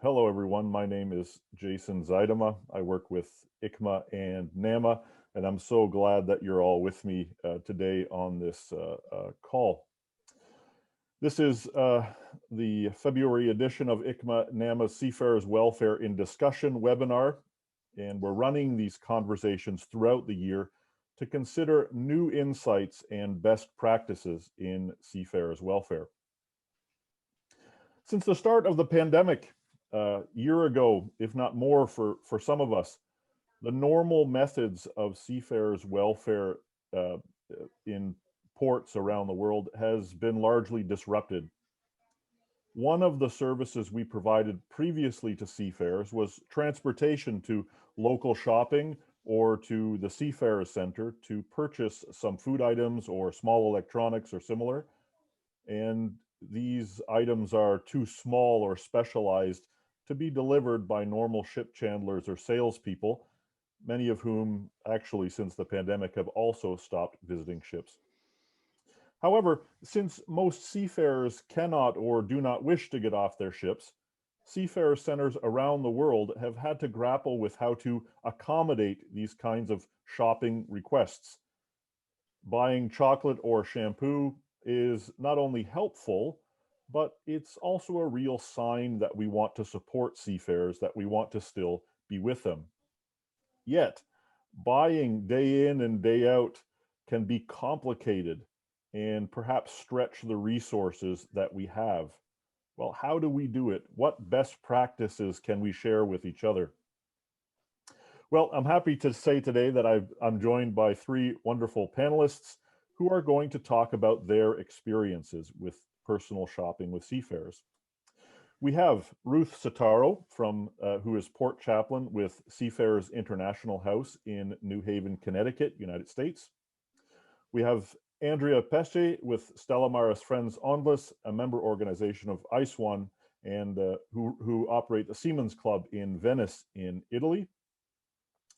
Hello, everyone. My name is Jason Zuidema. I work with ICMA and NAMMA, and I'm so glad that you're all with me today on this call. This is the February edition of ICMA NAMMA Seafarers Welfare in Discussion webinar, and we're running these conversations throughout the year to consider new insights and best practices in seafarers' welfare. Since the start of the pandemic, a year ago, if not more for some of us, the normal methods of seafarers' welfare in ports around the world has been largely disrupted. One of the services we provided previously to seafarers was transportation to local shopping or to the Seafarers Center to purchase some food items or small electronics or similar. And these items are too small or specialized to be delivered by normal ship chandlers or salespeople, many of whom actually since the pandemic have also stopped visiting ships. However, since most seafarers cannot or do not wish to get off their ships, seafarer centers around the world have had to grapple with how to accommodate these kinds of shopping requests. Buying chocolate or shampoo is not only helpful, but it's also a real sign that we want to support seafarers, that we want to still be with them. Yet, buying day in and day out can be complicated and perhaps stretch the resources that we have. Well, how do we do it? What best practices can we share with each other? Well, I'm happy to say today that I'm joined by three wonderful panelists who are going to talk about their experiences with personal shopping with seafarers. We have Ruth Setaro, who is port chaplain with Seafarers International House in New Haven, Connecticut, United States. We have Andrea Pesce with Stella Maris Friends Onlus, a member organization of ICE1, and who operate the Seamen's Club in Venice in Italy.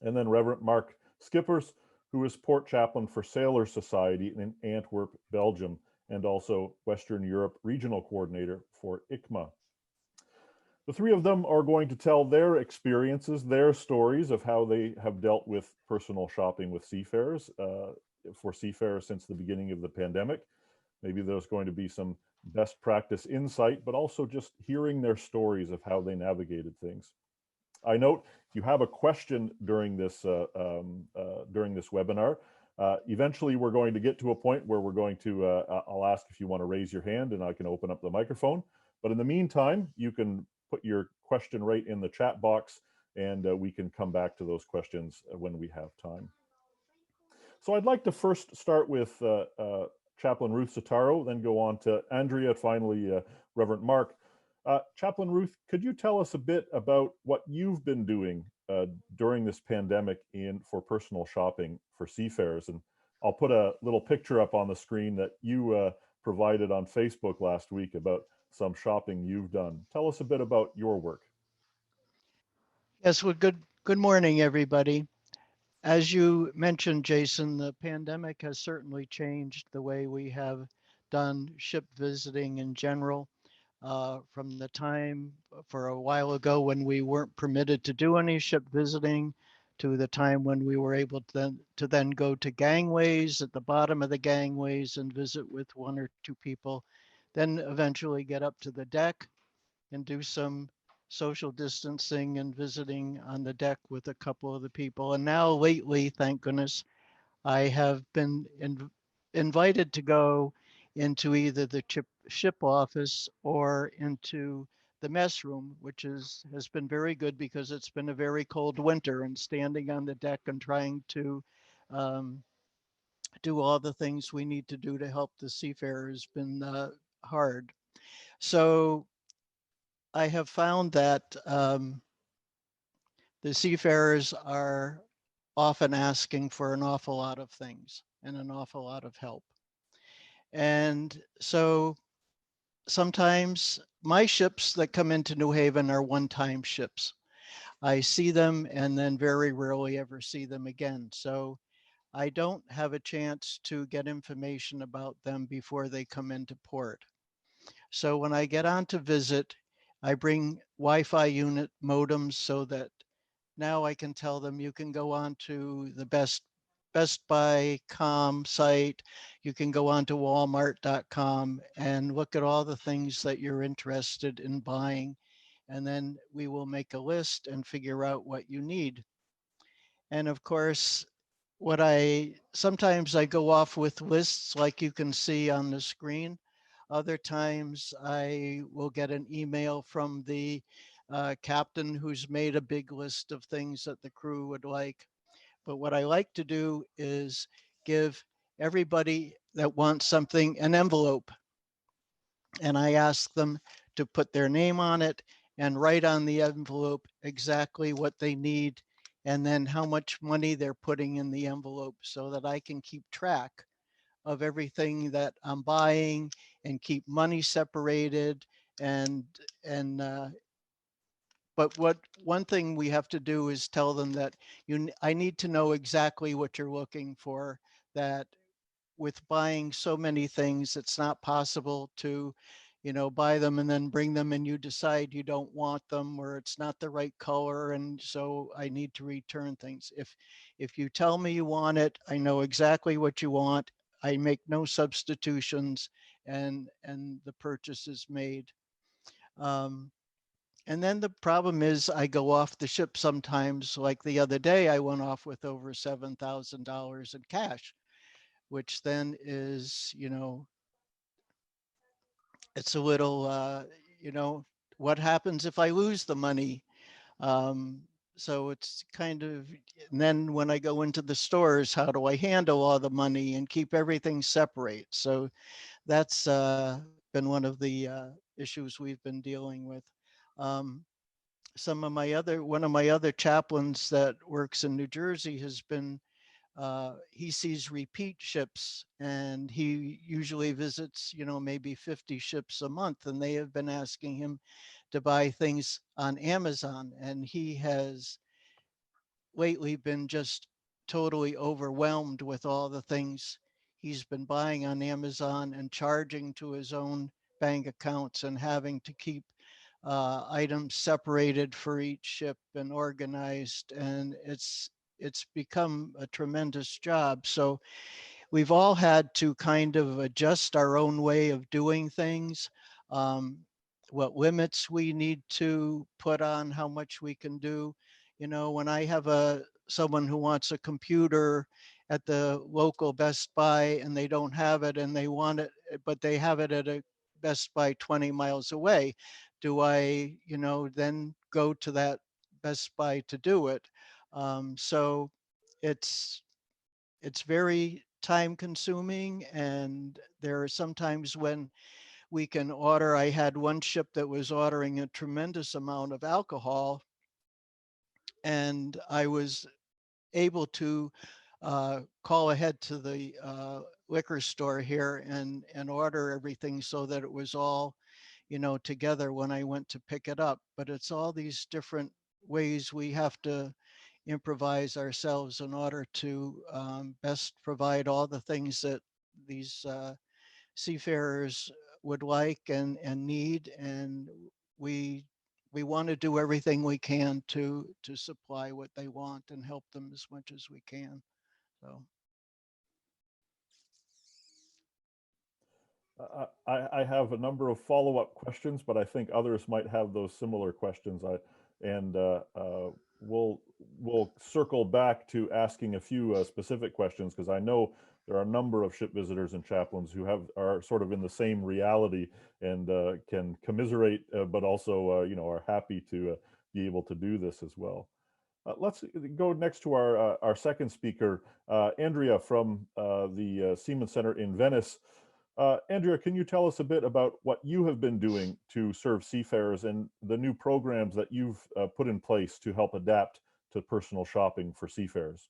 And then Reverend Marc Schippers, who is port chaplain for Sailors Society in Antwerp, Belgium, and also Western Europe regional coordinator for ICMA. The three of them are going to tell their experiences, their stories of how they have dealt with personal shopping with seafarers, for seafarers since the beginning of the pandemic. Maybe there's going to be some best practice insight, but also just hearing their stories of how they navigated things. I note if you have a question during this webinar, eventually we're going to get to a point where we're going to, I'll ask if you want to raise your hand and I can open up the microphone. But in the meantime, you can put your question right in the chat box and we can come back to those questions when we have time. So I'd like to first start with Chaplain Ruth Setaro, then go on to Andrea, finally Reverend Marc. Chaplain Ruth, could you tell us a bit about what you've been doing during this pandemic for personal shopping for seafarers? And I'll put a little picture up on the screen that you provided on Facebook last week about some shopping you've done. Tell us a bit about your work. Yes, well, good morning, everybody. As you mentioned, Jason, the pandemic has certainly changed the way we have done ship visiting in general. From the time for a while ago when we weren't permitted to do any ship visiting to the time when we were able to then go to gangways at the bottom of the gangways and visit with one or two people, then eventually get up to the deck and do some social distancing and visiting on the deck with a couple of the people. And now lately, thank goodness, I have been invited to go into either the ship office or into the mess room, which has been very good because it's been a very cold winter, and standing on the deck and trying to do all the things we need to do to help the seafarers has been hard. So I have found that the seafarers are often asking for an awful lot of things and an awful lot of help. And so sometimes my ships that come into New Haven are one-time ships. I see them and then very rarely ever see them again. So I don't have a chance to get information about them before they come into port. So when I get on to visit, I bring Wi-Fi unit modems so that now I can tell them you can go on to the Best Buy.com site, you can go on to Walmart.com and look at all the things that you're interested in buying. And then we will make a list and figure out what you need. And of course, sometimes I go off with lists like you can see on the screen. Other times I will get an email from the captain who's made a big list of things that the crew would like. But what I like to do is give everybody that wants something an envelope. And I ask them to put their name on it and write on the envelope exactly what they need and then how much money they're putting in the envelope so that I can keep track of everything that I'm buying and keep money separated. And but one thing we have to do is tell them that I need to know exactly what you're looking for, that with buying so many things, it's not possible to, buy them and then bring them and you decide you don't want them or it's not the right color. And so I need to return things. If you tell me you want it, I know exactly what you want. I make no substitutions and the purchase is made. And then the problem is I go off the ship sometimes, like the other day, I went off with over $7,000 in cash, which then is, it's a little, what happens if I lose the money? Um, so it's kind of, and then when I go into the stores, how do I handle all the money and keep everything separate? So that's been one of the issues we've been dealing with. Um, one of my other chaplains that works in New Jersey has been he sees repeat ships and he usually visits, maybe 50 ships a month, and they have been asking him to buy things on Amazon. And he has lately been just totally overwhelmed with all the things he's been buying on Amazon and charging to his own bank accounts and having to keep items separated for each ship and organized. And it's become a tremendous job. So we've all had to kind of adjust our own way of doing things, um, what limits we need to put on how much we can do. When I have someone who wants a computer at the local Best Buy and they don't have it and they want it, but they have it at a Best Buy 20 miles away, do I, then go to that Best Buy to do it? So it's very time consuming, and there are sometimes when we can order. I had one ship that was ordering a tremendous amount of alcohol, and I was able to call ahead to the liquor store here and order everything so that it was all, together when I went to pick it up. But it's all these different ways we have to improvise ourselves in order to best provide all the things that these seafarers would like and need. And we we want to do everything we can to supply what they want and help them as much as we can. So. I have a number of follow-up questions, but I think others might have those similar questions. We'll circle back to asking a few specific questions, because I know there are a number of ship visitors and chaplains who are sort of in the same reality and can commiserate, but also are happy to be able to do this as well. Let's go next to our second speaker, Andrea from the Seamen Center in Venice. Andrea, can you tell us a bit about what you have been doing to serve seafarers and the new programs that you've put in place to help adapt to personal shopping for seafarers?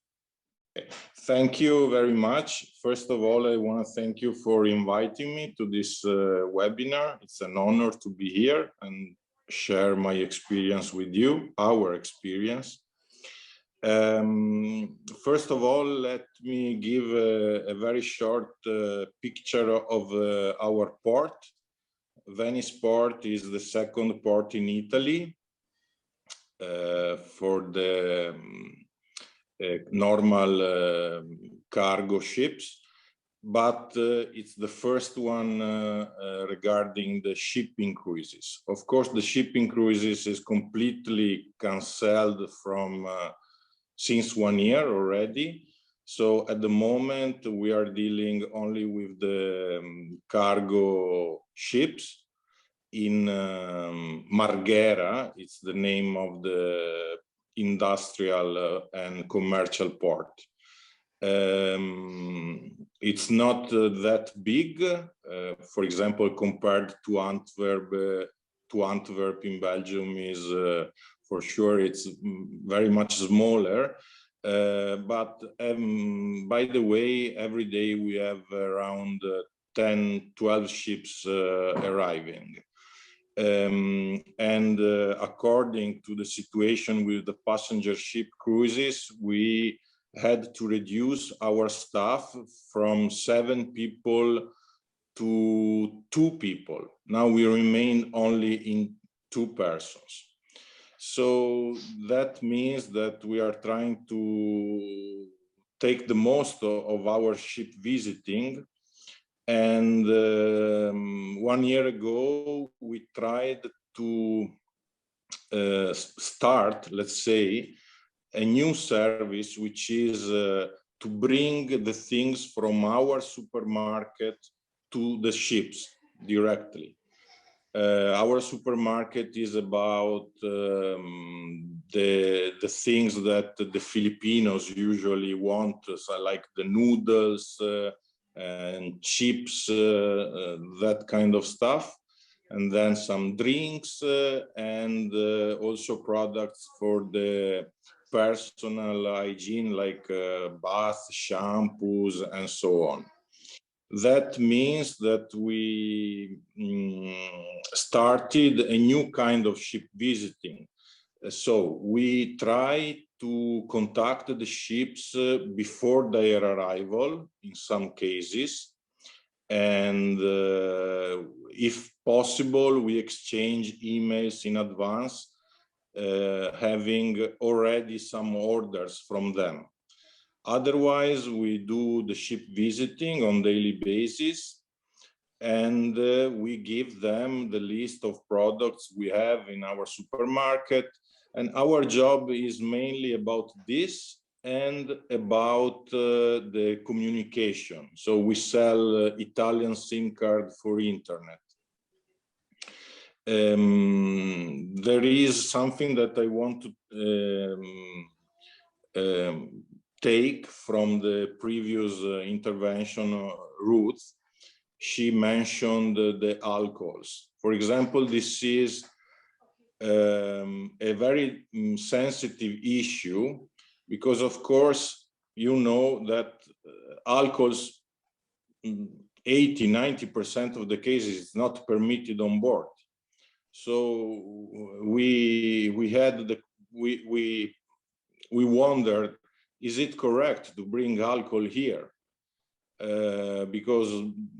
Thank you very much. First of all, I want to thank you for inviting me to this webinar. It's an honor to be here and share my experience with you, our experience. First of all, let me give a very short picture of our port. Venice port is the second port in Italy for the normal cargo ships, but it's the first one regarding the shipping cruises. Of course, the shipping cruises is completely cancelled from since 1 year already. So at the moment, we are dealing only with the cargo ships in Marghera. It's the name of the industrial and commercial port. It's not that big, for example, compared to Antwerp. Antwerp in Belgium is for sure it's very much smaller. But by the way, every day we have around 10-12 ships arriving. And according to the situation with the passenger ship cruises, we had to reduce our staff from 7 people to 2 people. Now we remain only in 2 persons. So that means that we are trying to take the most of our ship visiting. And 1 year ago, we tried to start, let's say, a new service, which is to bring the things from our supermarket to the ships directly. Our supermarket is about the things that the Filipinos usually want, so like the noodles and chips, that kind of stuff. And then some drinks and also products for the personal hygiene, like bath, shampoos, and so on. That means that we started a new kind of ship visiting. So we try to contact the ships before their arrival in some cases. And if possible, we exchange emails in advance, having already some orders from them. Otherwise, we do the ship visiting on daily basis, and we give them the list of products we have in our supermarket. And our job is mainly about this and about the communication. So we sell Italian SIM card for internet. There is something that I want to take from the previous intervention, Ruth. She mentioned the alcohols. For example, this is a very sensitive issue, because of course, you know that alcohols, 80–90% of the cases is not permitted on board. So we wondered, is it correct to bring alcohol here? Because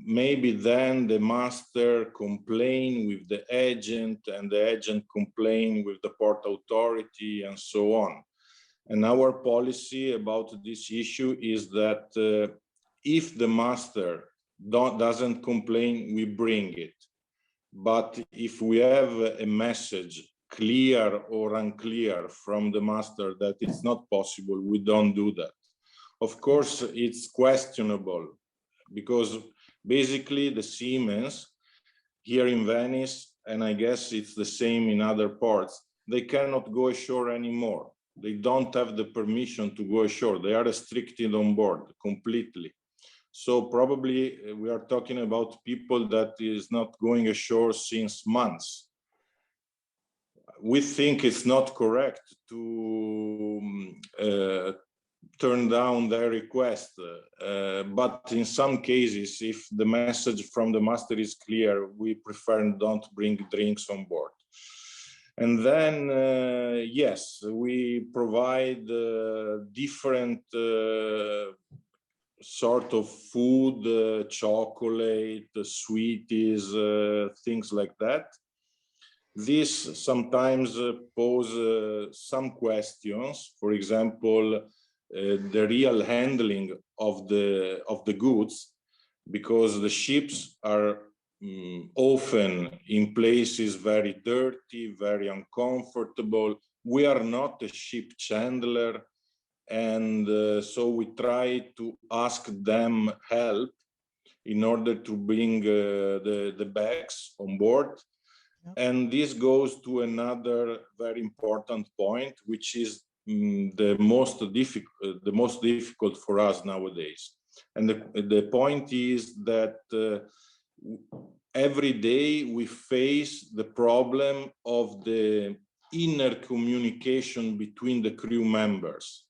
maybe then the master complain with the agent, and the agent complain with the port authority, and so on. And our policy about this issue is that if the master doesn't complain, we bring it. But if we have a message, clear or unclear, from the master that it's not possible, we don't do that. Of course, it's questionable, because basically the seamen here in Venice, and I guess it's the same in other ports, they cannot go ashore anymore. They don't have the permission to go ashore. They are restricted on board completely. So probably we are talking about people that is not going ashore since months. We think it's not correct to turn down their request, but in some cases, if the message from the master is clear, we prefer don't bring drinks on board. And then, yes, we provide different sort of food, chocolate, sweeties, things like that. This sometimes pose some questions. For example, the real handling of the goods, because the ships are often in places very dirty, very uncomfortable. We are not a ship chandler, and so we try to ask them help in order to bring the bags on board. Yep. And this goes to another very important point, which is the most difficult for us nowadays. And the point is that every day we face the problem of the inner communication between the crew members.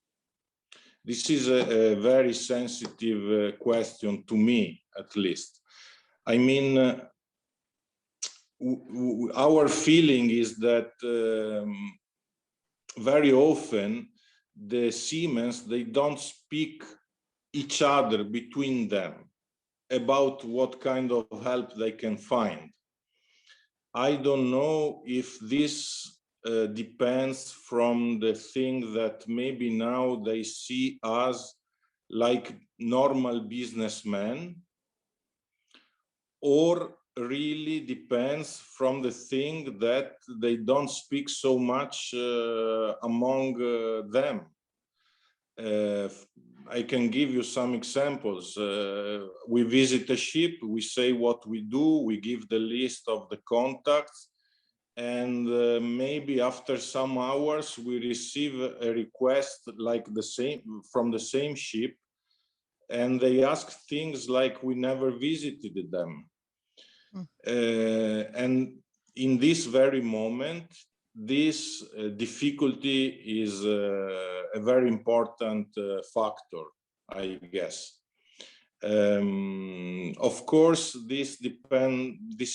This is a very sensitive question to me, at least. I mean, our feeling is that very often the seamen, they don't speak each other between them about what kind of help they can find. I don't know if this depends from the thing that maybe now they see us like normal businessmen, or really depends from the thing that they don't speak so much among them. I can give you some examples. We visit a ship, we say what we do, we give the list of the contacts, and maybe after some hours we receive a request like from the same ship, and they ask things like we never visited them. And in this very moment, this difficulty is a very important factor, I guess. Of course, this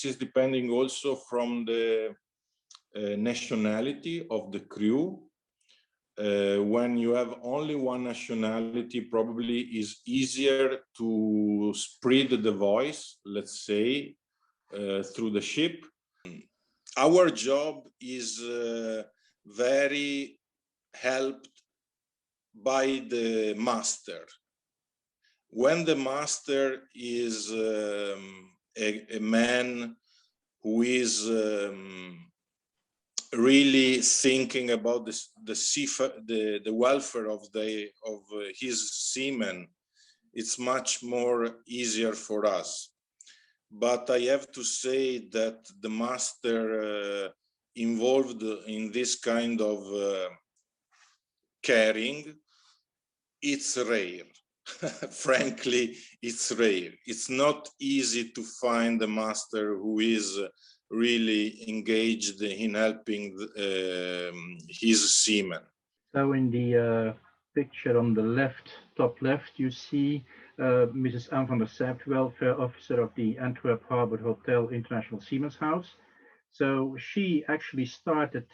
is depending also from the nationality of the crew. When you have only one nationality, probably is easier to spread the voice, let's say, through the ship. Our job is very helped by the master. When the master is a man who is really thinking about the welfare of his seamen, it's much more easier for us. But I have to say that the master involved in this kind of caring, it's rare. Frankly, it's rare. It's not easy to find a master who is really engaged in helping his seamen. So in the picture on the left, top left, you see Mrs. Anne van der Sept, welfare officer of the Antwerp Harbor Hotel International Seamen's House. So she actually started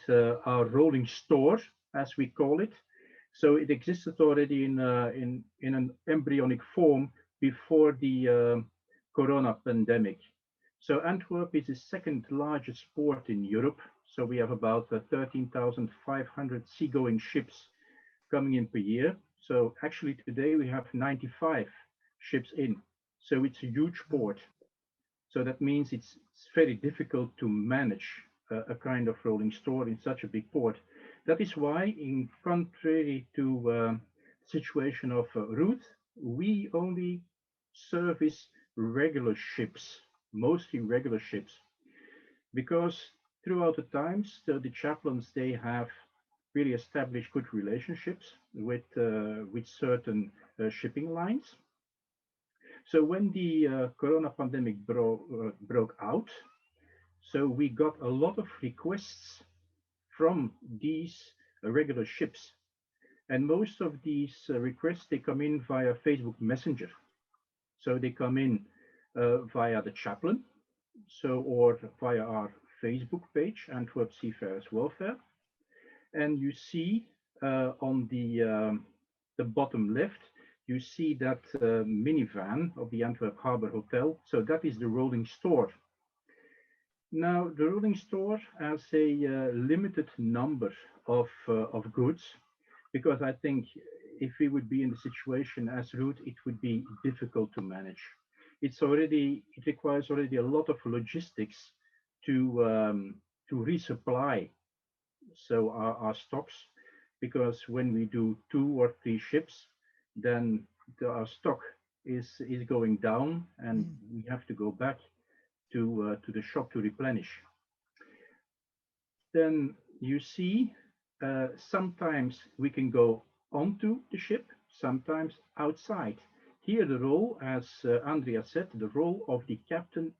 our rolling store, as we call it. So it existed already in an embryonic form before the corona pandemic. So Antwerp is the second largest port in Europe. So we have about 13,500 seagoing ships coming in per year. So actually today we have 95 ships in. So it's a huge port. So that means it's very difficult to manage a kind of rolling store in such a big port. That is why, in contrary to the situation of Ruth, we only service regular ships, mostly regular ships, because throughout the times, the chaplains, they have really established good relationships with certain shipping lines. So when the corona pandemic broke out, so we got a lot of requests from these regular ships. And most of these requests, they come in via Facebook Messenger. So they come in via the Chaplain, or via our Facebook page, Antwerp Seafarers Welfare. And you see on the bottom left, you see that minivan of the Antwerp Harbor Hotel. So that is the rolling store. Now, the rolling store has a limited number of goods, because I think if we would be in the situation as Ruth, it would be difficult to manage. It requires already a lot of logistics to resupply so our stocks, because when we do 2 or 3 ships, then our stock is going down, and we have to go back to the shop to replenish. Then you see sometimes we can go onto the ship, sometimes outside. Here the role, as Andrea said, the role of the captain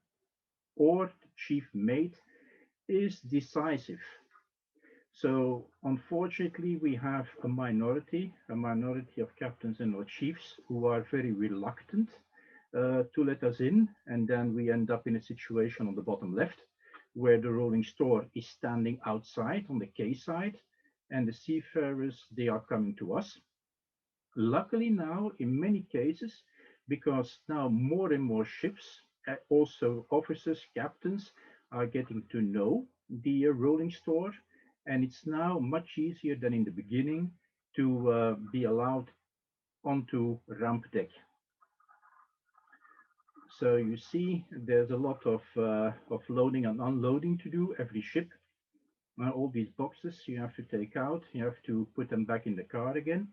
or the chief mate is decisive. So unfortunately, we have a minority of captains and or chiefs who are very reluctant to let us in, and then we end up in a situation on the bottom left where the rolling store is standing outside on the quay side, and the seafarers, they are coming to us. Luckily now, in many cases, because now more and more ships, also officers, captains, are getting to know the rolling store, and it's now much easier than in the beginning to be allowed onto ramp deck. So you see, there's a lot of loading and unloading to do every ship. All these boxes you have to take out, you have to put them back in the car again.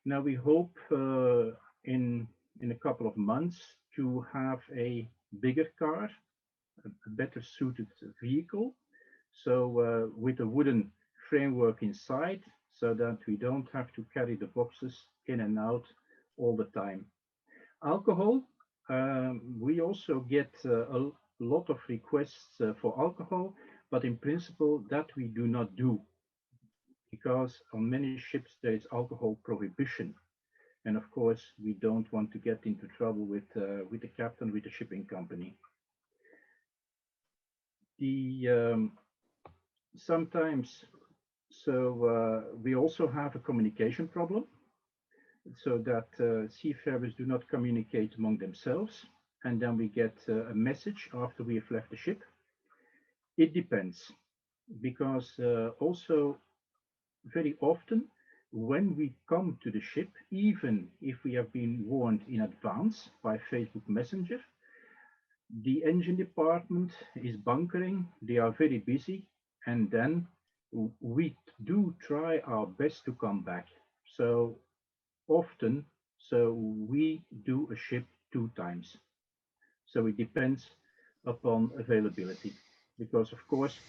Now we hope in a couple of months to have a bigger car, a better suited vehicle. So with a wooden framework inside, so that we don't have to carry the boxes in and out all the time. Alcohol, we also get a lot of requests for alcohol, but in principle that we do not do, because on many ships there is alcohol prohibition, and of course we don't want to get into trouble with the captain, with the shipping company. Sometimes, we also have a communication problem, so that seafarers do not communicate among themselves, and then we get a message after we have left the ship. It depends, because also very often when we come to the ship, even if we have been warned in advance by Facebook Messenger, the engine department is bunkering, they are very busy, and then we do try our best to come back. So often, we do a ship 2 times. So it depends upon availability, because of course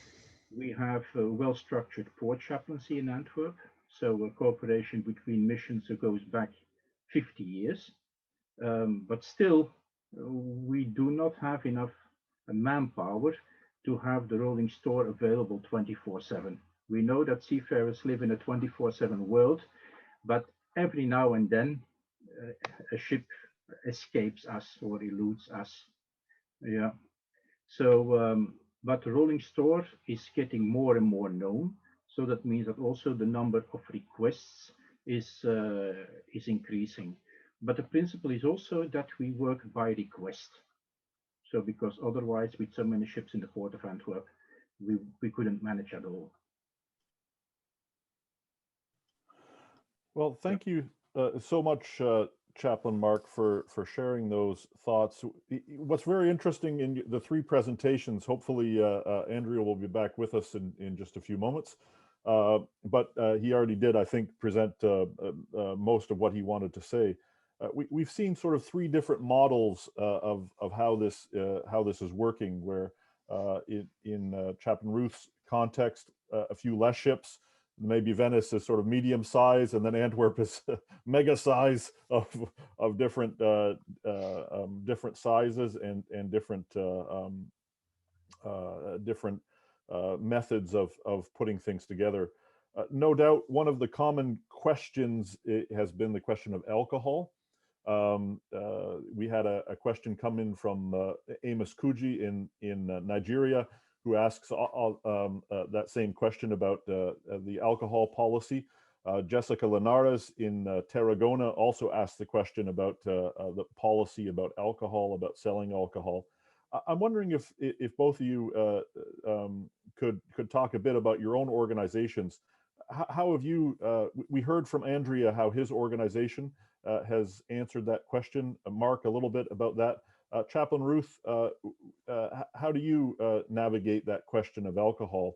we have a well-structured port chaplaincy in Antwerp. So a cooperation between missions goes back 50 years, but still we do not have enough manpower to have the rolling store available 24/7. We know that seafarers live in a 24/7 world, but every now and then a ship escapes us or eludes us. Yeah. So, but the rolling store is getting more and more known. So that means that also the number of requests is increasing. But the principle is also that we work by request. So because otherwise, with so many ships in the port of Antwerp, we couldn't manage at all. Well, thank you so much, Chaplain Marc, for sharing those thoughts. What's very interesting in the 3 presentations, hopefully Andrea will be back with us in just a few moments, but he already did, I think, present most of what he wanted to say. We've seen sort of 3 different models of how this is working, where in Chaplain Ruth's context, a few less ships, maybe Venice is sort of medium size, and then Antwerp is mega size of different different sizes and different methods of putting things together. No doubt, one of the common questions has been the question of alcohol. We had a question come in from Amos Kuji in Nigeria, who asks that same question about the alcohol policy. Jessica Linares in Tarragona also asked the question about the policy about alcohol, about selling alcohol. I'm wondering if both of you could talk a bit about your own organizations. How have you, we heard from Andrea how his organization has answered that question. Marc, a little bit about that. Chaplain Ruth, how do you navigate that question of alcohol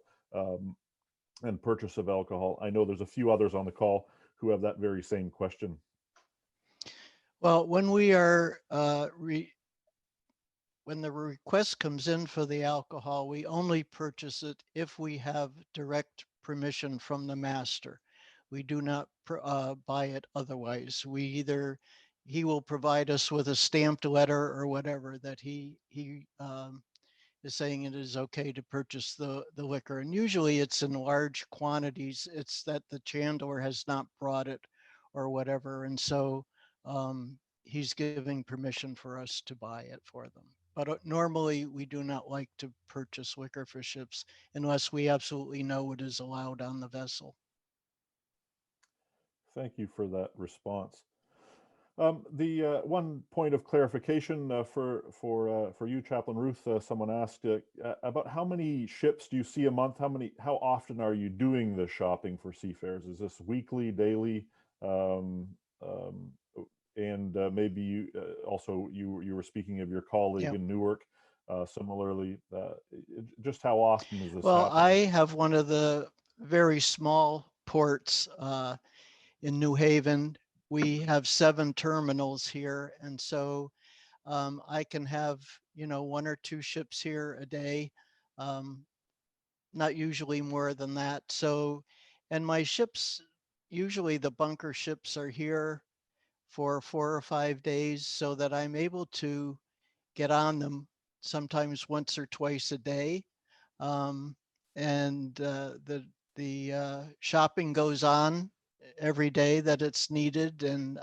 and purchase of alcohol? I know there's a few others on the call who have that very same question. Well, when we are when the request comes in for the alcohol, we only purchase it if we have direct permission from the master. We do not buy it otherwise. He will provide us with a stamped letter or whatever that he is saying it is okay to purchase the liquor. And usually it's in large quantities. It's that the chandler has not brought it or whatever. And so he's giving permission for us to buy it for them. But normally we do not like to purchase liquor for ships unless we absolutely know it is allowed on the vessel. Thank you for that response. The one point of clarification for you, Chaplain Ruth, someone asked about how many ships do you see a month? How often are you doing the shopping for Seafarers? Is this weekly, daily? And maybe you also you were speaking of your colleague in Newark. Similarly, just how often is this happening? I have one of the very small ports in New Haven. We have 7 terminals here, and so I can have 1 or 2 ships here a day, not usually more than that. So, and my ships, usually the bunker ships are here for 4 or 5 days, so that I'm able to get on them sometimes once or twice a day. And the shopping goes on every day that it's needed, and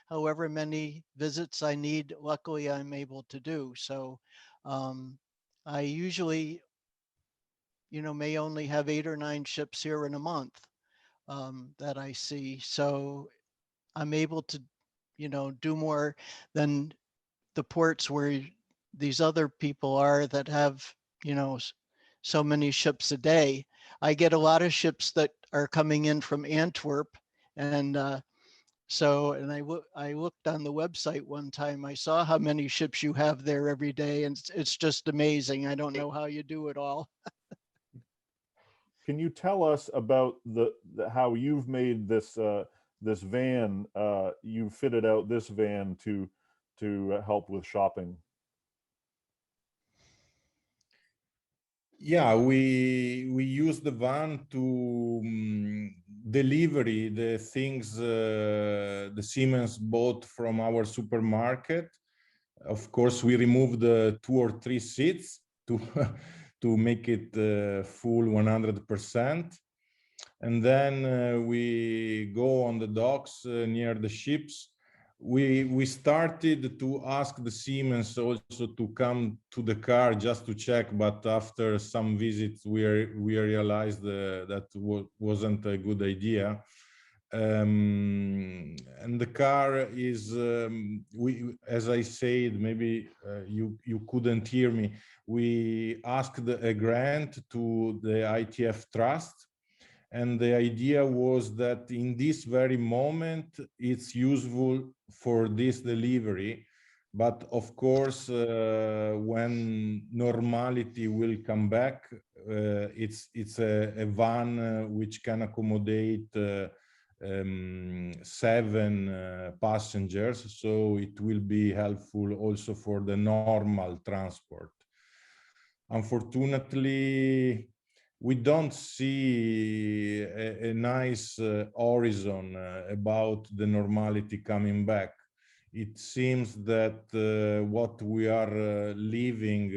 however many visits I need, luckily I'm able to do. So I usually, may only have 8 or 9 ships here in a month that I see. So I'm able to, do more than the ports where these other people are that have, so many ships a day. I get a lot of ships that are coming in from Antwerp, and I looked on the website one time. I saw how many ships you have there every day, and it's just amazing. I don't know how you do it all. Can you tell us about how you've made this this van? You fitted out this van to help with shopping. Yeah, we use the van to deliver the things the Siemens bought from our supermarket. Of course, we removed 2 or 3 seats to to make it full 100%. And then we go on the docks near the ships. We started to ask the Seamen also to come to the car just to check, but after some visits we realized that wasn't a good idea. And the car is, as I said, maybe you couldn't hear me. We asked a grant to the ITF Trust, and the idea was that in this very moment it's useful for this delivery, but of course when normality will come back, it's a van which can accommodate 7 passengers, so it will be helpful also for the normal transport. Unfortunately, we don't see a nice horizon about the normality coming back. It seems that what we are living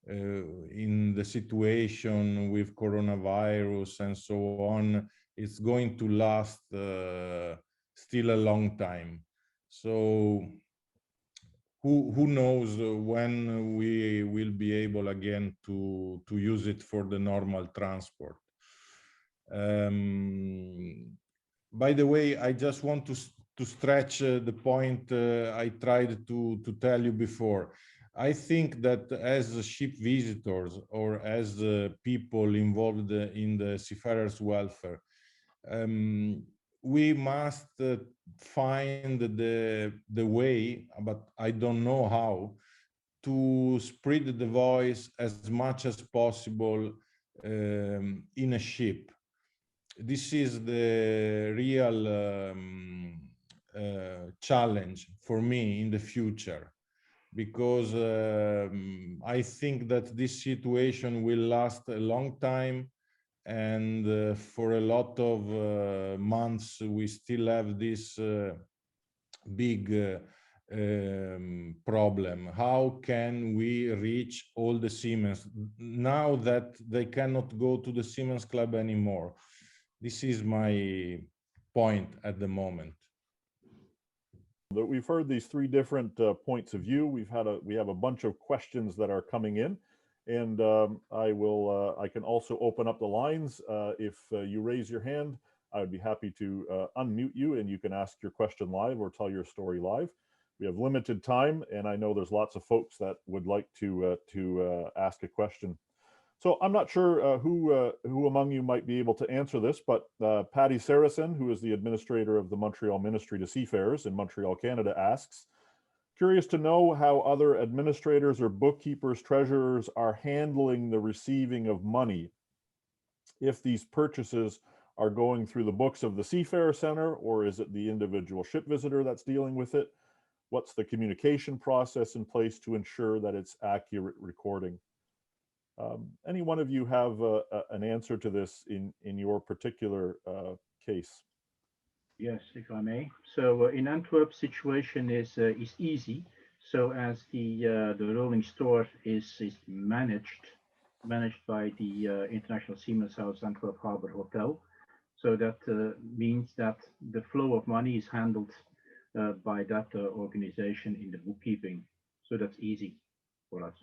in the situation with coronavirus and so on, it's going to last still a long time. So who knows when we will be able again to use it for the normal transport. by the way, I just want to stretch the point I tried to tell you before. I think that as ship visitors or as people involved in the seafarers' welfare, we must find the way, but I don't know how, to spread the voice as much as possible in a ship. This is the real challenge for me in the future, because I think that this situation will last a long time, and for a lot of months we still have this big problem. How can we reach all the Seamen now that they cannot go to the Seamen's Club anymore? This is my point at the moment. We've heard these three different points of view. We have a bunch of questions that are coming in, and I can also open up the lines. If you raise your hand, I would be happy to unmute you, and you can ask your question live or tell your story live. We have limited time, and I know there's lots of folks that would like to ask a question. So I'm not sure who among you might be able to answer this, but Patty Saracen, who is the administrator of the Montreal Ministry to Seafarers in Montreal, Canada, asks, curious to know how other administrators or bookkeepers, treasurers are handling the receiving of money, if these purchases are going through the books of the Seafarer Center, or is it the individual ship visitor that's dealing with it? What's the communication process in place to ensure that it's accurate recording? Any one of you have an answer to this in your particular case? Yes, if I may. So in Antwerp, situation is easy. So as the rolling store is managed by the International Seamen's House Antwerp Harbor Hotel. So that means that the flow of money is handled by that organization in the bookkeeping. So that's easy for us.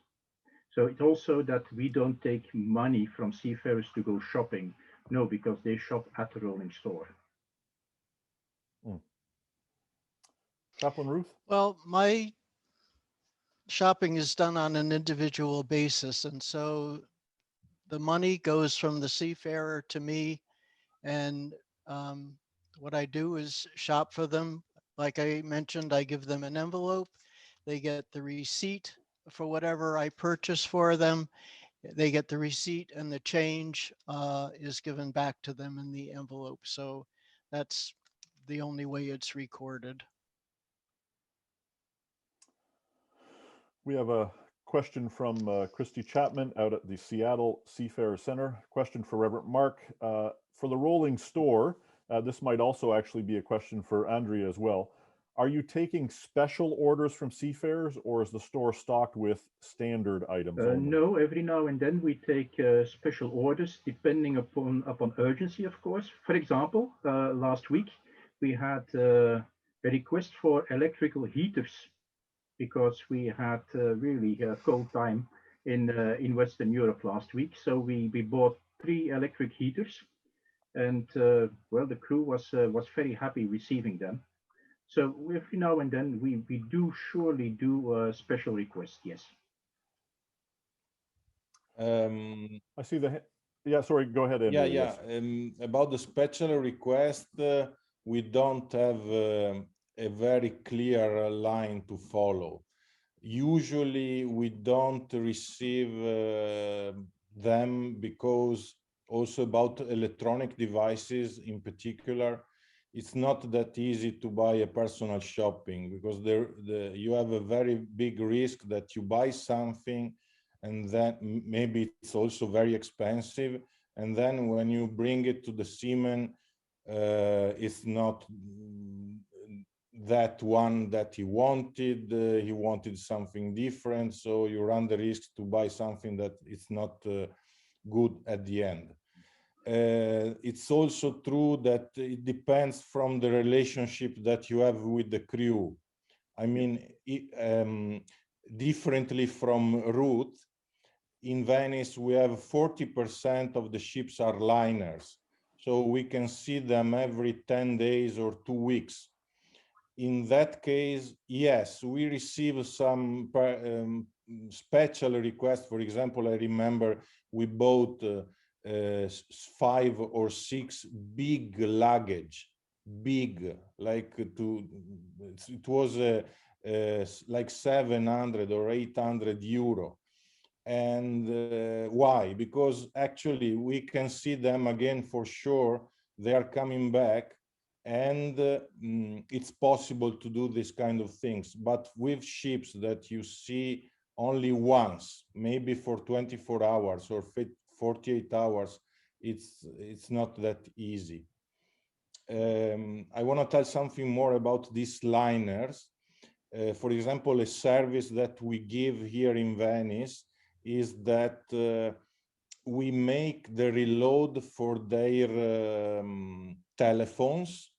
So it's also that we don't take money from seafarers to go shopping. No, because they shop at the rolling store. Chaplain Ruth? Well, my shopping is done on an individual basis. And so the money goes from the seafarer to me. And what I do is shop for them. Like I mentioned, I give them an envelope. They get the receipt for whatever I purchase for them. They get the receipt, and the change is given back to them in the envelope. So that's the only way it's recorded. We have a question from Christy Chapman out at the Seattle Seafarer Center. Question for Reverend Marc. For the rolling store, this might also actually be a question for Andrea as well. Are you taking special orders from seafarers, or is the store stocked with standard items only? No, every now and then we take special orders depending upon urgency, of course. For example, last week we had a request for electrical heaters because we had really a cold time in Western Europe last week. So we bought 3 electric heaters, and well, the crew was very happy receiving them. So every now and then we do surely do special requests, yes. I see yeah, sorry, go ahead, Andrea. Yeah. Yes. About the special request, we don't have a very clear line to follow. Usually we don't receive them because also about electronic devices in particular, it's not that easy to buy a personal shopping, because you have a very big risk that you buy something and then maybe it's also very expensive, and then when you bring it to the seaman, it's not that one that he wanted something different, so you run the risk to buy something that is not good at the end. It's also true that it depends from the relationship that you have with the crew. I mean, differently from Ruth, in Venice we have 40% of the ships are liners. so we can see them every 10 days or 2 weeks. In that case, yes, we receive some special requests. For example, I remember we bought 5 or 6 big luggage, big, like it was like 700 or 800 euro. And why? Because actually we can see them again for sure. They are coming back, and it's possible to do this kind of things. But with ships that you see only once, maybe for 24 hours or 48 hours, it's not that easy. I want to tell something more about these liners. For example, a service that we give here in Venice is that we make the reload for their telephones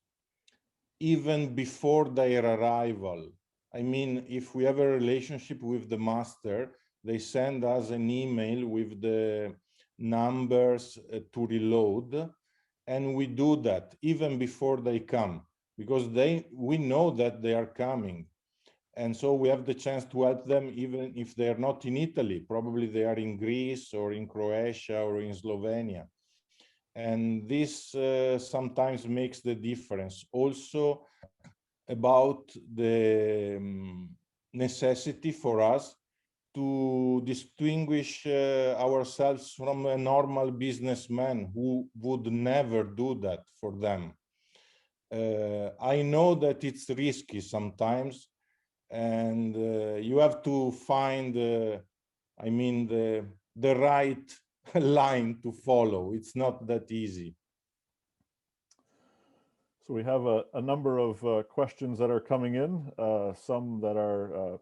even before their arrival. I mean, if we have a relationship with the master, they send us an email with the numbers to reload, and we do that even before they come, because we know that they are coming. And so we have the chance to help them even if they're not in Italy. Probably they are in Greece or in Croatia or in Slovenia. And this sometimes makes the difference. Also about the necessity for us to distinguish ourselves from a normal businessman who would never do that for them. I know that it's risky sometimes, and you have to find I mean the right line to follow. It's not that easy. So we have a number of questions that are coming in, some that are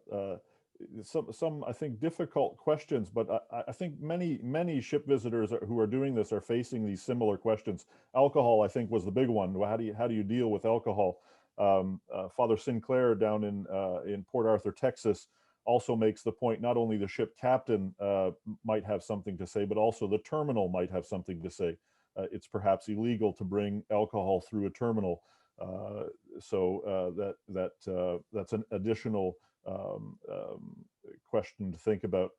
some I think difficult questions, but I think many ship visitors who are doing this are facing these similar questions. Alcohol, I think, was the big one. How do you deal with alcohol? Father Sinclair down in Port Arthur, Texas, also makes the point, not only the ship captain might have something to say, but also the terminal might have something to say. It's perhaps illegal to bring alcohol through a terminal, so that's an additional question to think about.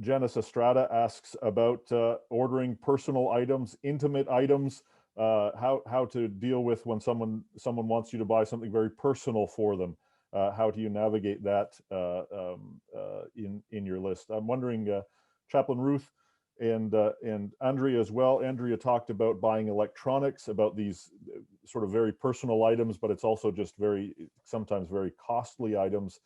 Janice Estrada asks about ordering personal items, intimate items, how to deal with when someone wants you to buy something very personal for them. How do you navigate that in your list? I'm wondering, Chaplain Ruth and Andrea as well. Andrea talked about buying electronics, about these sort of very personal items, but it's also just sometimes very costly items.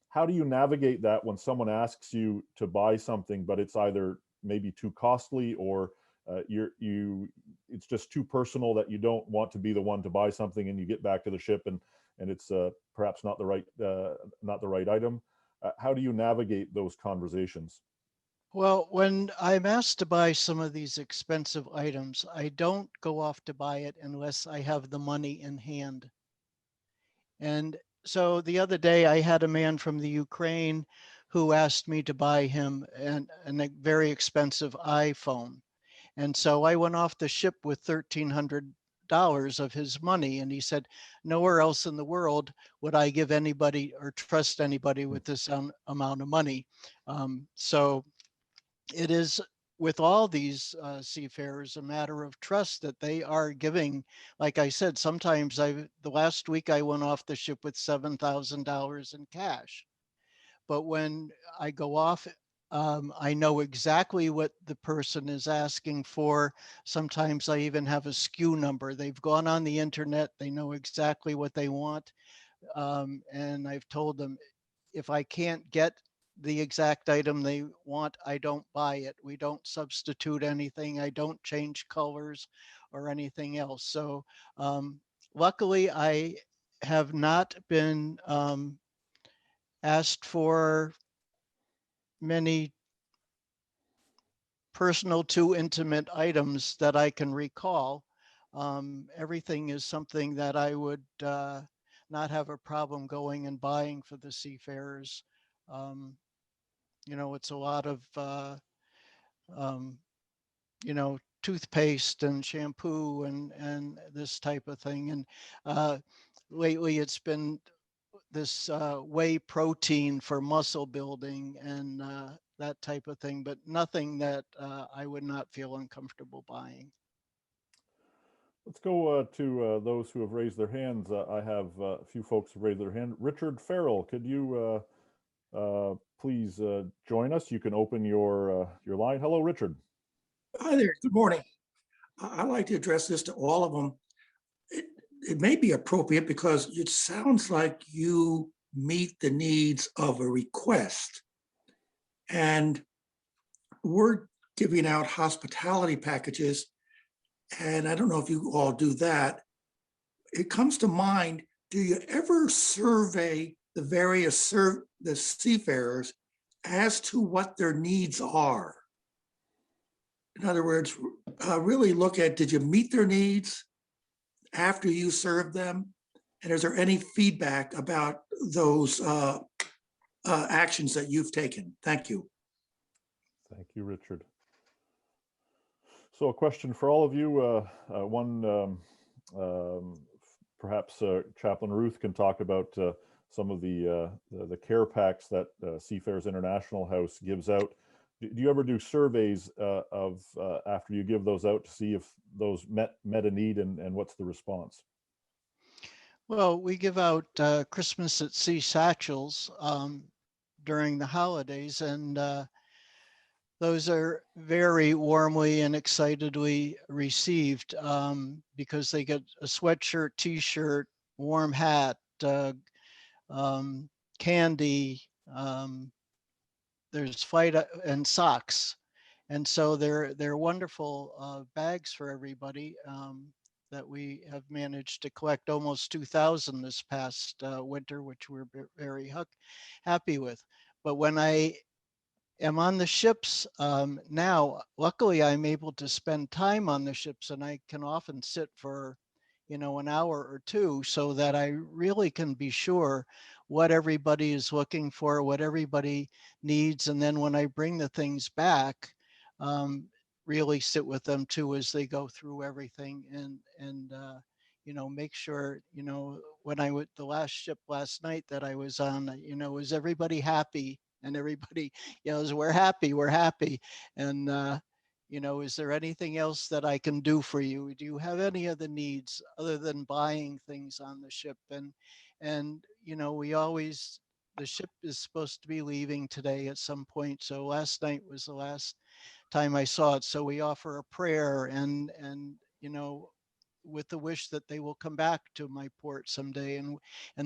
How do you navigate that when someone asks you to buy something, but it's either maybe too costly or it's just too personal that you don't want to be the one to buy something, and you get back to the ship and it's perhaps not the right item? How do you navigate those conversations? Well, when I'm asked to buy some of these expensive items, I don't go off to buy it unless I have the money in hand. And so the other day I had a man from the Ukraine who asked me to buy him a very expensive iPhone. And so I went off the ship with $1,300 of his money. And he said, nowhere else in the world would I give anybody or trust anybody with this amount of money. So it is with all these seafarers a matter of trust that they are giving. Like I said, sometimes the last week I went off the ship with $7,000 in cash. But when I go off, I know exactly what the person is asking for. Sometimes I even have a SKU number. They've gone on the internet, they know exactly what they want. And I've told them, if I can't get the exact item they want, I don't buy it. We don't substitute anything. I don't change colors or anything else. So luckily, I have not been asked for many personal too intimate items that I can recall. Everything is something that I would not have a problem going and buying for the seafarers. You know, it's a lot of, you know, toothpaste and shampoo and this type of thing. And lately it's been this whey protein for muscle building and that type of thing, but nothing that I would not feel uncomfortable buying. Let's go to those who have raised their hands. I have a few folks who raised their hand. Richard Farrell, could you please join us? You can open your line. Hello, Richard. Hi there. Good morning. I'd like to address this to all of them. It may be appropriate because it sounds like you meet the needs of a request. And we're giving out hospitality packages, and I don't know if you all do that. It comes to mind, do you ever survey the various the seafarers as to what their needs are? In other words, really look at, did you meet their needs after you served them? And is there any feedback about those actions that you've taken? Thank you. Thank you, Richard. So a question for all of you. Perhaps Chaplain Ruth can talk about some of the care packs that Seafarers International House gives out. Do you ever do surveys of after you give those out to see if those met a need and what's the response? Well, we give out Christmas at Sea satchels during the holidays, and those are very warmly and excitedly received because they get a sweatshirt, t-shirt, warm hat, candy, there's flight and socks. And so they're wonderful bags for everybody that we have managed to collect almost 2,000 this past winter, which we're very happy with. But when I am on the ships now, luckily I'm able to spend time on the ships, and I can often sit for, an hour or two, so that I really can be sure what everybody is looking for, what everybody needs. And then when I bring the things back, really sit with them too as they go through everything and make sure, when I went the last ship last night that I was on, was everybody happy? And everybody yells, we're happy. And, is there anything else that I can do for you? Do you have any other needs other than buying things on the ship? And the ship is supposed to be leaving today at some point. So last night was the last time I saw it. So we offer a prayer and with the wish that they will come back to my port someday, and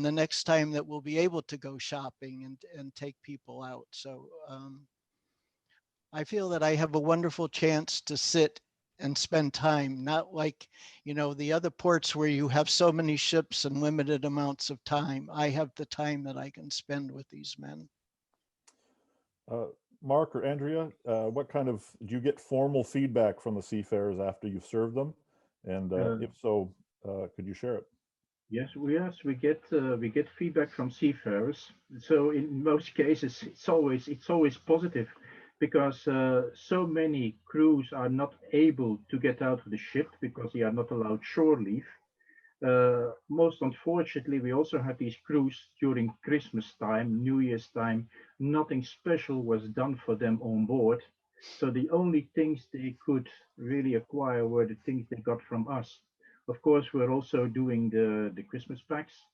the next time that we'll be able to go shopping and take people out. So I feel that I have a wonderful chance to sit and spend time, not like, the other ports where you have so many ships and limited amounts of time. I have the time that I can spend with these men. Marc or Andrea, what kind of, do you get formal feedback from the seafarers after you've served them? And if so, could you share it? Yes, we get feedback from seafarers. So in most cases, it's always positive, because so many crews are not able to get out of the ship because they are not allowed shore leave. Most unfortunately, we also have these crews during Christmas time, New Year's time. Nothing special was done for them on board. So the only things they could really acquire were the things they got from us. Of course, we're also doing the Christmas packs.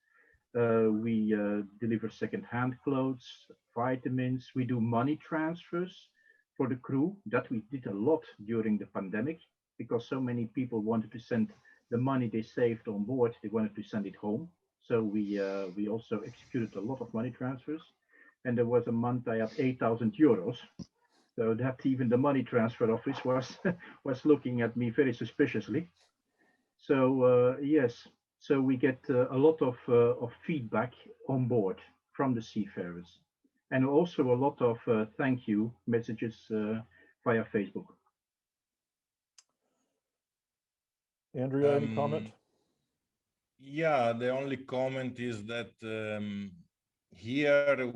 We deliver second-hand clothes, vitamins. We do money transfers for the crew. That we did a lot during the pandemic, because so many people wanted to send the money they saved on board, they wanted to send it home. So we also executed a lot of money transfers. And there was a month I had 8,000 euros. So that even the money transfer office was looking at me very suspiciously. So yes, so we get a lot of feedback on board from the seafarers, and also a lot of thank you messages via Facebook. Andrea, any comment? Yeah, the only comment is that here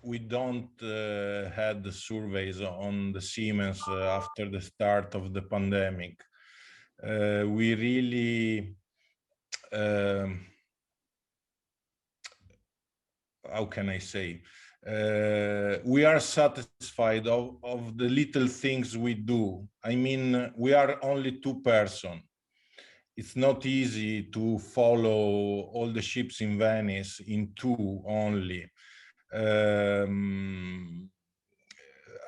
we don't had the surveys on the Seamen after the start of the pandemic. We really, how can I say? We are satisfied of the little things we do. I mean, we are only 2 persons. It's not easy to follow all the ships in Venice in 2 only.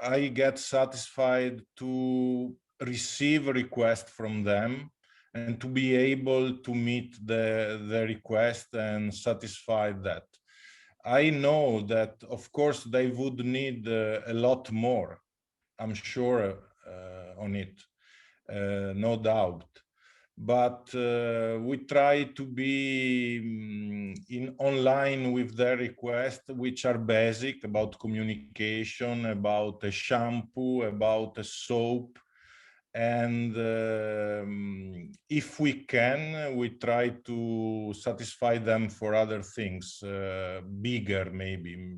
I get satisfied to receive a request from them and to be able to meet the request and satisfy that. I know that, of course, they would need a lot more. I'm sure on it, no doubt. But we try to be in online with their requests, which are basic about communication, about a shampoo, about a soap. And if we can, we try to satisfy them for other things, bigger maybe,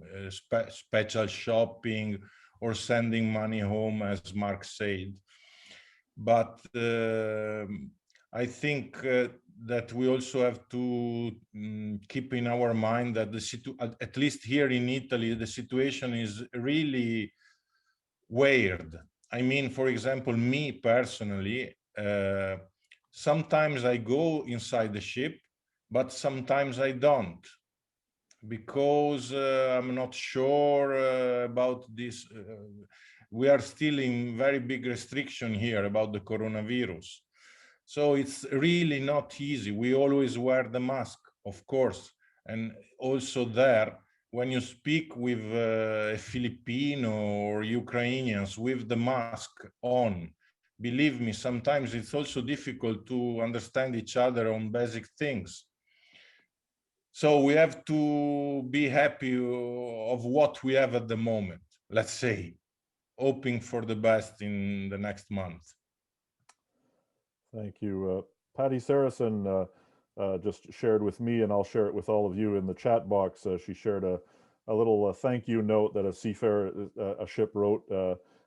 special shopping or sending money home, as Marc said. But I think that we also have to keep in our mind that at least here in Italy, the situation is really weird. I mean, for example, me personally, sometimes I go inside the ship, but sometimes I don't, because I'm not sure about this. We are still in very big restriction here about the coronavirus. So it's really not easy. We always wear the mask, of course. And also there, when you speak with Filipino or Ukrainians with the mask on, believe me, sometimes it's also difficult to understand each other on basic things. So we have to be happy of what we have at the moment, let's say, hoping for the best in the next month. Thank you. Patty Saracen just shared with me, and I'll share it with all of you in the chat box. She shared a little thank you note that a seafarer, a ship wrote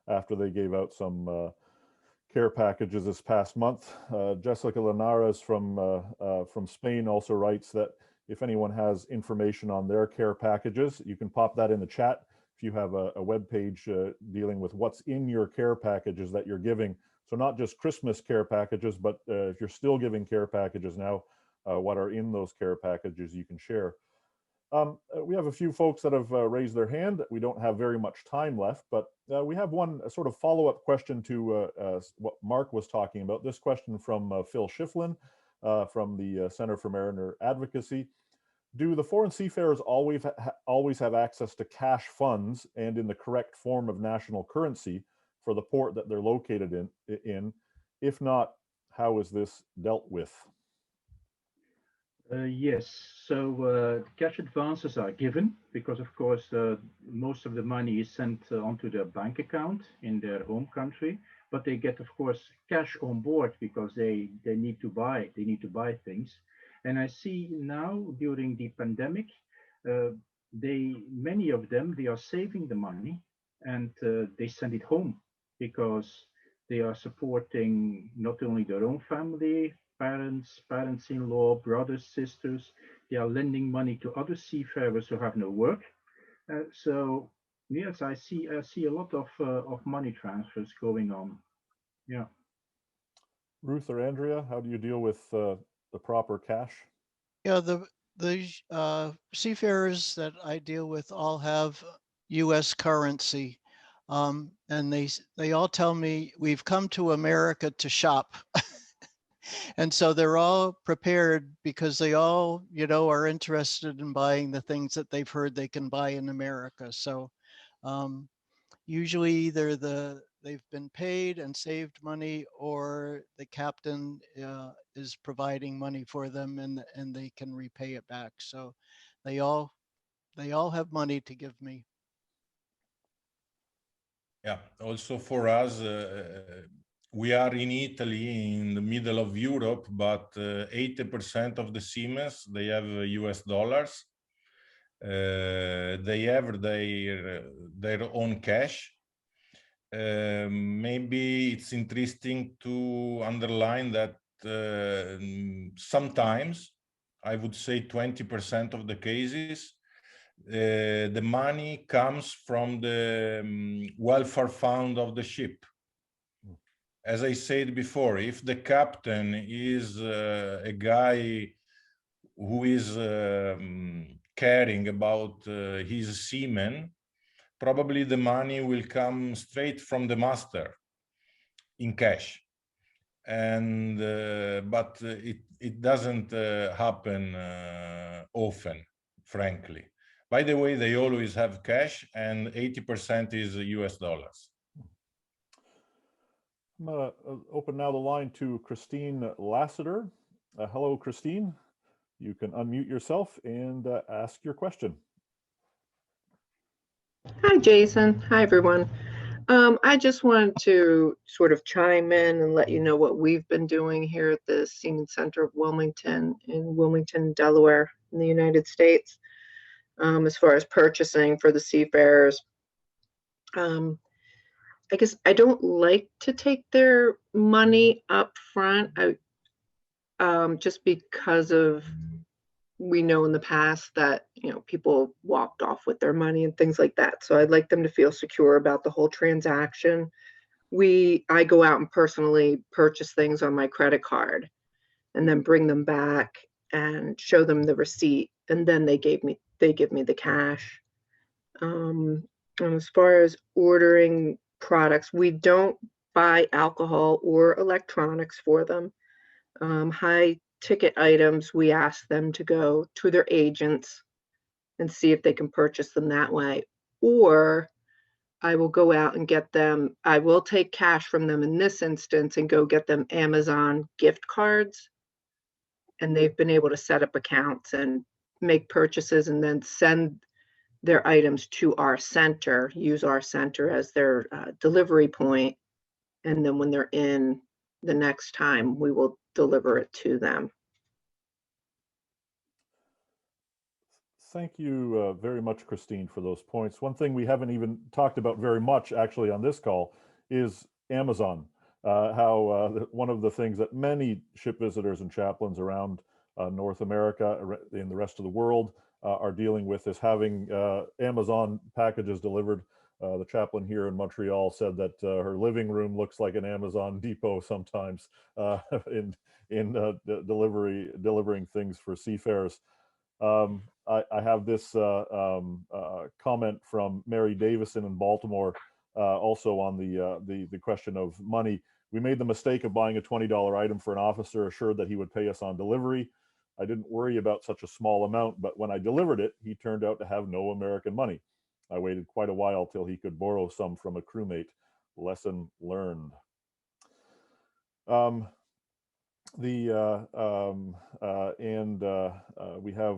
after they gave out some care packages this past month. Jessica Linares from Spain also writes that if anyone has information on their care packages, you can pop that in the chat. If you have a web page dealing with what's in your care packages that you're giving, so not just Christmas care packages, but if you're still giving care packages now, what are in those care packages you can share. We have a few folks that have raised their hand. We don't have very much time left, but we have one sort of follow-up question to what Marc was talking about. This question from Phil Schifflin from the Center for Mariner Advocacy. Do the foreign seafarers always have access to cash funds and in the correct form of national currency for the port that they're located in? If not, how is this dealt with? Yes, so cash advances are given because, of course, most of the money is sent onto their bank account in their home country, but they get, of course, cash on board because they need to buy things. And I see now during the pandemic, many of them, they are saving the money and they send it home because they are supporting not only their own family, parents-in-law, brothers, sisters. They are lending money to other seafarers who have no work. So yes, I see a lot of money transfers going on. Yeah. Ruth or Andrea, how do you deal with the proper cash? Yeah, the seafarers that I deal with all have U.S. currency, and they all tell me we've come to America to shop. And so they're all prepared because they all, are interested in buying the things that they've heard they can buy in America. So usually either they've been paid and saved money, or the captain is providing money for them and they can repay it back. So they all have money to give me. Yeah, also for us, we are in Italy, in the middle of Europe, but 80% of the seamen, they have US dollars. They have their own cash. Maybe it's interesting to underline that sometimes, I would say 20% of the cases, the money comes from the welfare fund of the ship. As I said before, if the captain is a guy who is caring about his seamen, probably the money will come straight from the master in cash. And but it doesn't happen often, frankly. By the way, they always have cash, and 80% is US dollars. I'm going to open now the line to Christine Lassiter. Hello, Christine. You can unmute yourself and ask your question. Hi, Jason. Hi, everyone. I just wanted to sort of chime in and let you know what we've been doing here at the Seamen Center of Wilmington in Wilmington, Delaware, in the United States, as far as purchasing for the Seafarers. I guess I don't like to take their money up front, just because of, we know in the past that, you know, people walked off with their money and things like that. So I'd like them to feel secure about the whole transaction. I go out and personally purchase things on my credit card and then bring them back and show them the receipt. And then they give me the cash. And as far as ordering products, we don't buy alcohol or electronics for them. High ticket items, we ask them to go to their agents and see if they can purchase them that way. Or I will go out and get them, I will take cash from them in this instance and go get them Amazon gift cards. And they've been able to set up accounts and make purchases and then send their items to our center, use our center as their delivery point. And then when they're in the next time, we will deliver it to them. Thank you very much, Christine, for those points. One thing we haven't even talked about very much actually on this call is Amazon. How one of the things that many ship visitors and chaplains around North America, in the rest of the world, are dealing with is having Amazon packages delivered. The chaplain here in Montreal said that her living room looks like an Amazon depot sometimes in delivering things for seafarers. I have this comment from Mary Davison in Baltimore, also on the question of money. We made the mistake of buying a $20 item for an officer, assured that he would pay us on delivery. I didn't worry about such a small amount, but when I delivered it, he turned out to have no American money. I waited quite a while till he could borrow some from a crewmate. Lesson learned. We have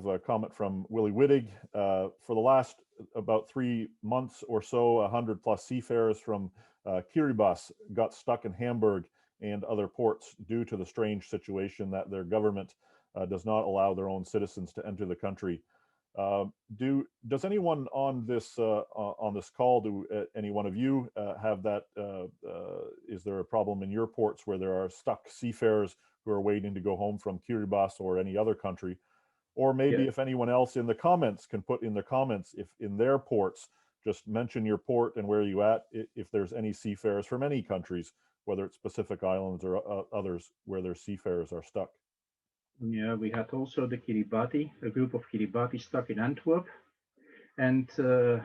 a comment from Willie Wittig. For the last about 3 months or so, 100+ seafarers from Kiribati got stuck in Hamburg and other ports due to the strange situation that their government does not allow their own citizens to enter the country. Does anyone on this call, any one of you have that? Is there a problem in your ports where there are stuck seafarers who are waiting to go home from Kiribati or any other country? Or maybe if anyone else in the comments can put in the comments, if in their ports, just mention your port and where you at, if there's any seafarers from any countries, whether it's Pacific Islands or others where their seafarers are stuck. Yeah, we had also the Kiribati, a group of Kiribati stuck in Antwerp. And a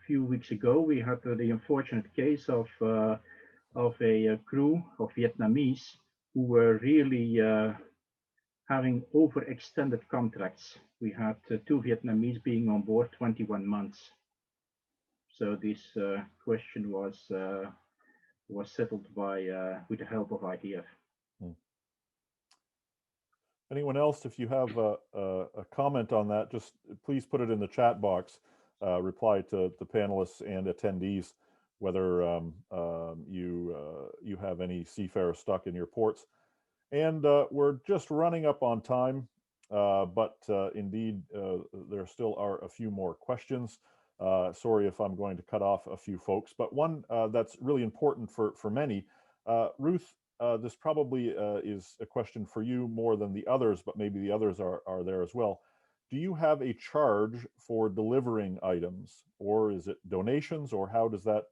few weeks ago, we had the unfortunate case of a crew of Vietnamese who were really having overextended contracts. We had 2 Vietnamese being on board 21 months. So this question was settled by with the help of IDF. Anyone else, if you have a comment on that, just please put it in the chat box. Reply to the panelists and attendees whether you have any seafarers stuck in your ports. And we're just running up on time. but indeed, there still are a few more questions. Sorry if I'm going to cut off a few folks, but one that's really important for many. Ruth, this probably is a question for you more than the others, but maybe the others are there as well. Do you have a charge for delivering items, or is it donations, or how does that,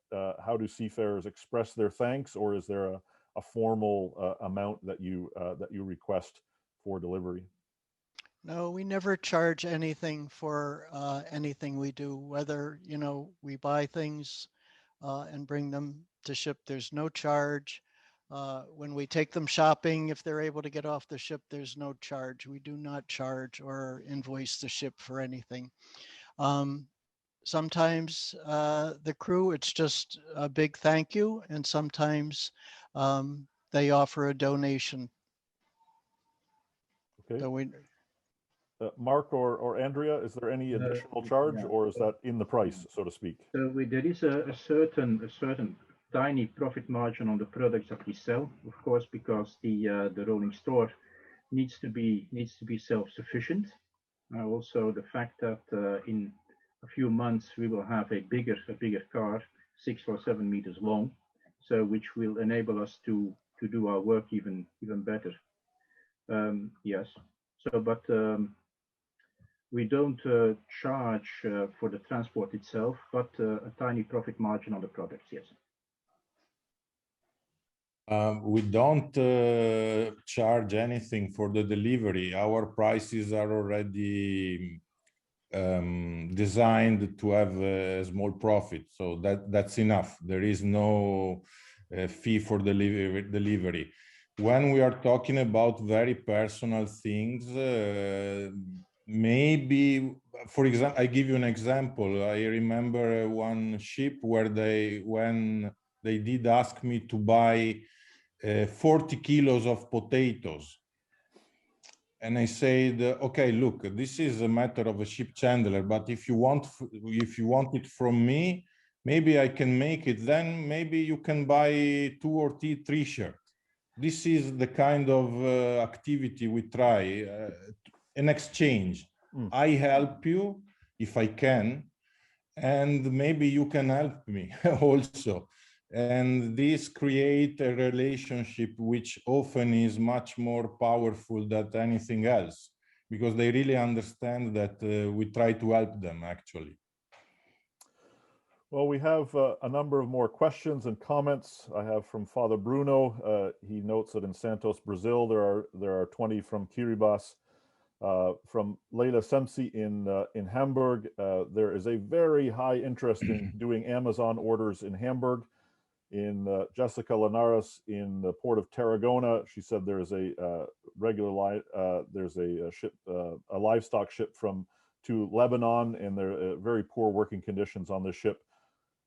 how do seafarers express their thanks, or is there a formal amount that you request for delivery? No, we never charge anything for anything we do, whether, you know, we buy things and bring them to ship, there's no charge. When we take them shopping, if they're able to get off the ship, there's no charge. We do not charge or invoice the ship for anything. Sometimes the crew, it's just a big thank you, and sometimes they offer a donation. Okay. So we, Marc or Andrea, is there any additional charge, yeah. or is that in the price, so to speak? So there is a certain tiny profit margin on the products that we sell, of course, because the rolling store needs to be self-sufficient. Also, the fact that in a few months we will have a bigger car, 6 or 7 meters long, so which will enable us to do our work even better. Yes. So, but we don't charge for the transport itself, but a tiny profit margin on the products, yes. We don't charge anything for the delivery. Our prices are already designed to have a small profit, so that's enough. There is no fee for delivery. When we are talking about very personal things, maybe, for example, I give you an example. I remember one ship where when they did ask me to buy 40 kilos of potatoes. And I said, okay, look, this is a matter of a ship chandler, but if you want it from me, maybe I can make it. Then maybe you can buy 2 or 3 shirts. This is the kind of activity we try, an exchange. I help you if I can, and maybe you can help me also. And this creates a relationship which often is much more powerful than anything else, because they really understand that we try to help them, actually. Well, we have a number of more questions and comments. I have from Father Bruno. He notes that in Santos, Brazil, there are 20 from Kiribati. From Leila Semsi in Hamburg, there is a very high interest in doing Amazon orders in Hamburg. In Jessica Linares in the port of Tarragona, she said there's a there's a ship, a livestock ship to Lebanon, and there are very poor working conditions on the ship.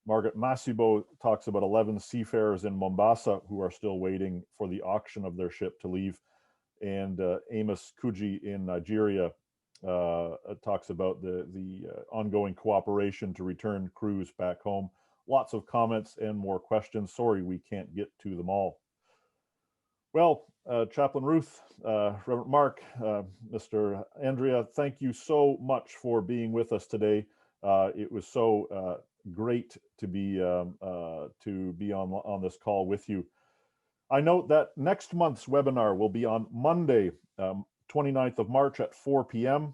Margaret Masibo talks about 11 seafarers in Mombasa who are still waiting for the auction of their ship to leave. And Amos Kuji in Nigeria talks about the ongoing cooperation to return crews back home. Lots of comments and more questions. Sorry, we can't get to them all. Well, Chaplain Ruth, Reverend Marc, Mr. Andrea, thank you so much for being with us today. It was so great to be on this call with you. I note that next month's webinar will be on Monday, 29th of March at 4 p.m.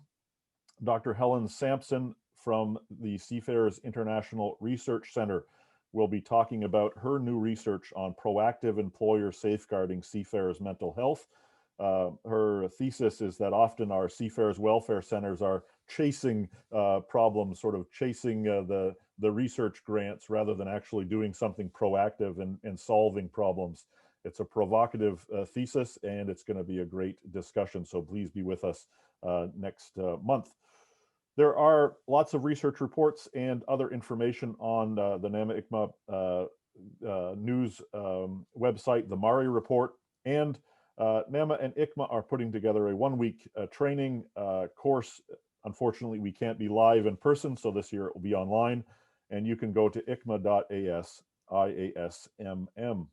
Dr. Helen Sampson from the Seafarers International Research Center will be talking about her new research on proactive employer safeguarding seafarers' mental health. Her thesis is that often our seafarers welfare centers are chasing problems, sort of chasing the research grants rather than actually doing something proactive and solving problems. It's a provocative thesis, and it's going to be a great discussion. So please be with us next month. There are lots of research reports and other information on the NAMMA ICMA news website, the Mari report, and NAMMA and ICMA are putting together a one-week training course. Unfortunately, we can't be live in person, so this year it will be online, and you can go to icma.as/IASMM.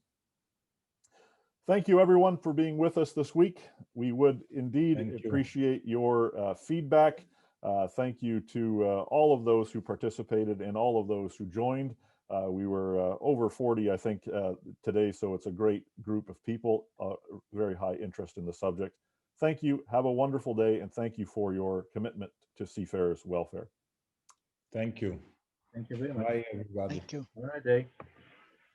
Thank you, everyone, for being with us this week. We would indeed Thank you. appreciate your feedback. Thank you to all of those who participated and all of those who joined. We were over 40, I think, today, so it's a great group of people, very high interest in the subject. Thank you. Have a wonderful day, and thank you for your commitment to seafarers' welfare. Thank you. Thank you very much. Bye, everybody. Thank you. All right, Dave.